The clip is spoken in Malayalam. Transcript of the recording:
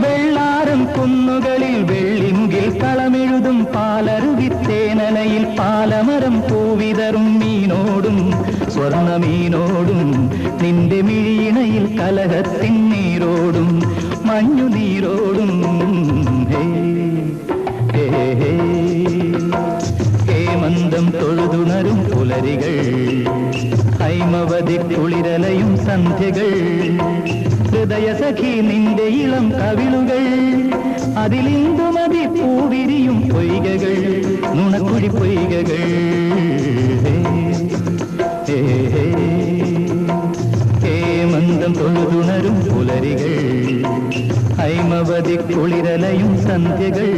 വെള്ളാരം കുന്നുകളിൽ വെള്ളിമുകിൽ കളമെഴുതും പാലരുവിത്തേനലയിൽ പാലമരം പൂവിതറും മീനോടും സ്വർണമീനോടും നിന്റെ മിഴിയിണയിൽ കലഹത്തിൻ നീരോടും മഞ്ഞുനീരോടും ഹേമന്തം തൊഴുതുണരും പുലരികൾ ഹൈമവതി കുളിരലയും സന്ധ്യകൾ ഹൃദയസഖി നിന്റെ ഇളം കവിളുകൾ അതിലിന്ദുമതി പൂവിരിയും പൊയ്കകൾ നുണക്കുഴി പൊയ്കകൾ ഹേമന്തം തൊഴുതുണരും പുലരികൾ ഹൈമവതി കുളിരലയും സന്ധ്യകൾ